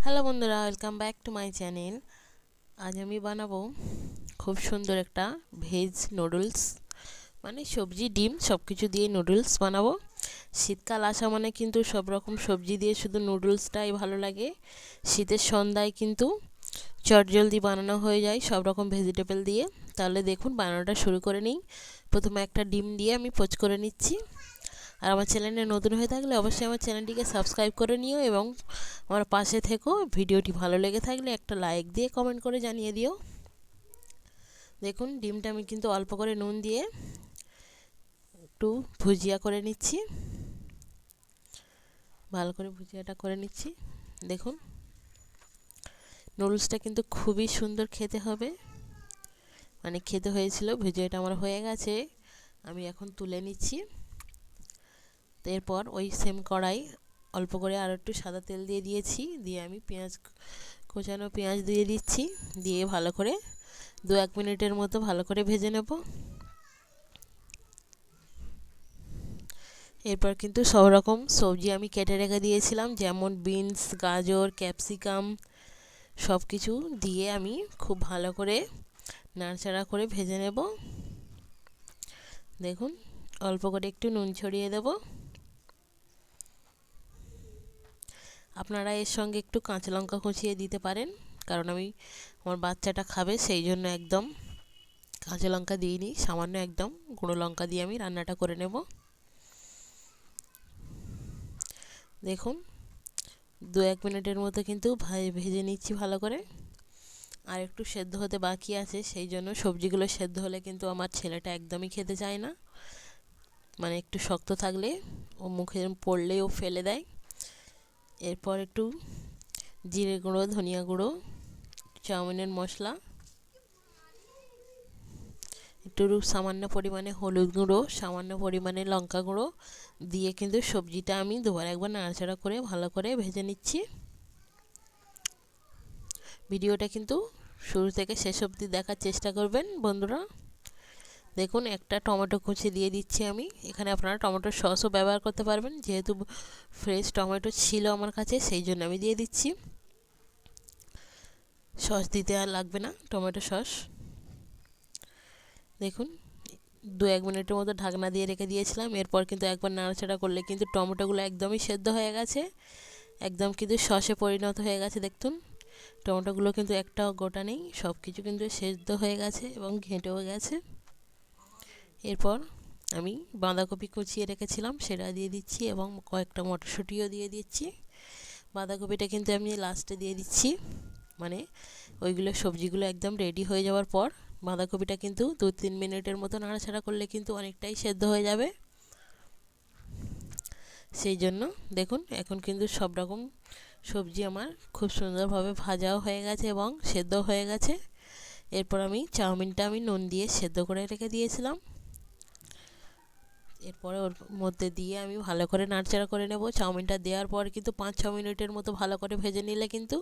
Hello বন্ধুরা, welcome back to my channel. আজ আমি বানাবো খুব সুন্দর একটা ভেজ নুডলস, মানে সবজি ডিম সব কিছু দিয়ে নুডলস বানাবো। শীতকাল আসা মানে কিন্তু সব রকম সবজি দিয়ে শুধু নুডলসটাই ভালো লাগে। শীতের সন্ধ্যায় কিন্তু চটজলদি বানানো হয়ে যায় সব রকম ভেজিটেবল দিয়ে। তাহলে দেখুন বানানোটা শুরু করে নিই। প্রথমে একটা ডিম দিয়ে আমি পোচ করে নিচ্ছি। আর আমার চ্যানেলে নতুন হয়ে থাকলে অবশ্যই আমার চ্যানেলটিকে সাবস্ক্রাইব করে নিও এবং আমার পাশে থেকো। ভিডিওটি ভালো লেগে থাকলে একটা লাইক দিয়ে কমেন্ট করে জানিয়ে দিও। দেখুন ডিমটা আমি কিন্তু অল্প করে নুন দিয়ে একটু ভুজিয়া করে নিচ্ছি, ভালো করে ভুজিয়াটা করে নিচ্ছি। দেখুন নুডলসটা কিন্তু খুবই সুন্দর খেতে হবে, মানে খেতে হয়েছিল। ভুজিয়াটা আমার হয়ে গেছে, আমি এখন তুলে নিচ্ছি। এরপর ওই সেম কড়াই অল্প করে আর একটু সাদা তেল দিয়ে দিয়েছি, দিয়ে আমি কোচানো পেঁয়াজ দিয়ে দিচ্ছি, দিয়ে ভালো করে 2-1 মিনিটের মতো ভালো করে ভেজে নেব। এরপর কিন্তু সব রকম সবজি আমি কেটে রেখে দিয়েছিলাম, যেমন বিনস, গাজর, ক্যাপসিকাম সব কিছু দিয়ে আমি খুব ভালো করে নাড়াচাড়া করে ভেজে নেব। দেখুন অল্প করে একটু নুন ছড়িয়ে দেব। আপনারা এর সঙ্গে একটু কাঁচা লঙ্কা কুচিয়ে দিতে পারেন, কারণ আমার বাচ্চাটা খাবে, সেই জন্য একদম কাঁচা লঙ্কা দিইনি, সামান্য একদম গুঁড়ো লঙ্কা দিয়ে আমি রান্নাটা করে নেব। দেখুন 2-1 মিনিটের মতো কিন্তু ভেজে নিচ্ছি ভালো করে। আর একটু সেদ্ধ হতে বাকি আছে, সেই জন্য সবজিগুলো সেদ্ধ হলে কিন্তু আমার ছেলেটা একদমই খেতে চায় না, মানে একটু শক্ত থাকলে ও মুখে পড়লেই ও ফেলে দেয়। এরপর একটু জিরে গুঁড়ো, ধনিয়া গুঁড়ো, চাউমিনের মশলা, একটু সামান্য পরিমাণে হলুদ গুঁড়ো, সামান্য পরিমাণে লঙ্কা গুঁড়ো দিয়ে কিন্তু সবজিটা আমি দুবার একবার নাড়াচাড়া করে ভালো করে ভেজে নিচ্ছি। ভিডিওটা কিন্তু শুরু থেকে শেষ অবধি দেখার চেষ্টা করবেন বন্ধুরা। দেখুন একটা টমেটো কুচি দিয়ে দিচ্ছি আমি, এখানে আপনারা টমেটোর সসও ব্যবহার করতে পারবেন, যেহেতু ফ্রেশ টমেটো ছিল আমার কাছে সেই জন্য আমি দিয়ে দিচ্ছি। সস দিতে আর লাগবে না, টমেটো সস। দেখুন 2-1 মিনিটের মতো ঢাকনা দিয়ে রেখে দিয়েছিলাম। এরপর কিন্তু একবার নাড়াচাড়া করলে কিন্তু টমেটোগুলো একদমই সেদ্ধ হয়ে গেছে, একদম কিন্তু সসে পরিণত হয়ে গেছে। দেখুন টমেটোগুলো কিন্তু একটাও গোটা নেই, সব কিছু কিন্তু সেদ্ধ হয়ে গেছে এবং ঘেঁটেও গেছে। এরপর আমি বাঁধাকপি কুচিয়ে রেখেছিলাম সেটা দিয়ে দিচ্ছি এবং কয়েকটা মটরশুঁটিও দিয়ে দিচ্ছি। বাঁধাকপিটা কিন্তু আমি লাস্টে দিয়ে দিচ্ছি, মানে ওইগুলো সবজিগুলো একদম রেডি হয়ে যাওয়ার পর। বাঁধাকপিটা কিন্তু 2-3 মিনিটের মতো নাড়াচাড়া করলে কিন্তু অনেকটাই সেদ্ধ হয়ে যাবে, সেই জন্য। দেখুন এখন কিন্তু সব রকম সবজি আমার খুব সুন্দরভাবে ভাজাও হয়ে গেছে এবং সেদ্ধ হয়ে গেছে। এরপর চাউমিনটা আমি নুন দিয়ে সেদ্ধ করে রেখে দিয়েছিলাম, এরপরে ওর মধ্যে দিয়ে আমি ভালো করে নাড়াচাড়া করে নেব। চাউমিনটা দেওয়ার পর কিন্তু 5-6 মিনিটের মতো ভালো করে ভেজে নিলে কিন্তু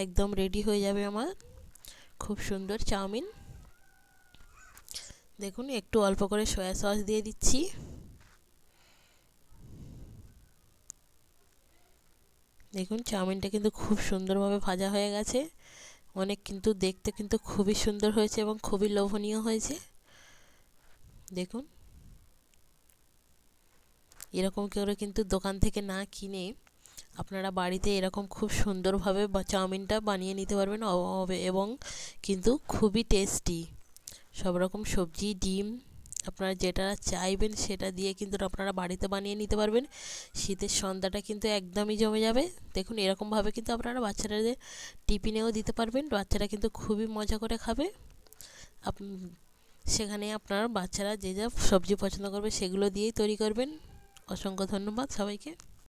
একদম রেডি হয়ে যাবে আমার খুব সুন্দর চাউমিন। দেখুন একটু অল্প করে সয়া সস দিয়ে দিচ্ছি। দেখুন চাউমিনটা কিন্তু খুব সুন্দরভাবে ভাজা হয়ে গেছে, অনেক কিন্তু দেখতে কিন্তু খুবই সুন্দর হয়েছে এবং খুবই লোভনীয় হয়েছে। দেখুন এরকম করে কিন্তু দোকান থেকে না কিনে আপনারা বাড়িতে এরকম খুব সুন্দরভাবে চাউমিনটা বানিয়ে নিতে পারবেন এবং কিন্তু খুবই টেস্টি। সব রকম সবজি, ডিম আপনারা যেটা চাইবেন সেটা দিয়ে কিন্তু আপনারা বাড়িতে বানিয়ে নিতে পারবেন। শীতের সন্ধ্যাটা কিন্তু একদমই জমে যাবে। দেখুন এরকমভাবে কিন্তু আপনারা বাচ্চাদের টিফিনেও দিতে পারবেন, বাচ্চারা কিন্তু খুবই মজা করে খাবে। সেখানে আপনার বাচ্চারা যে যা সবজি পছন্দ করবে সেগুলো দিয়েই তৈরি করবেন। অসংখ্য ধন্যবাদ সবাইকে।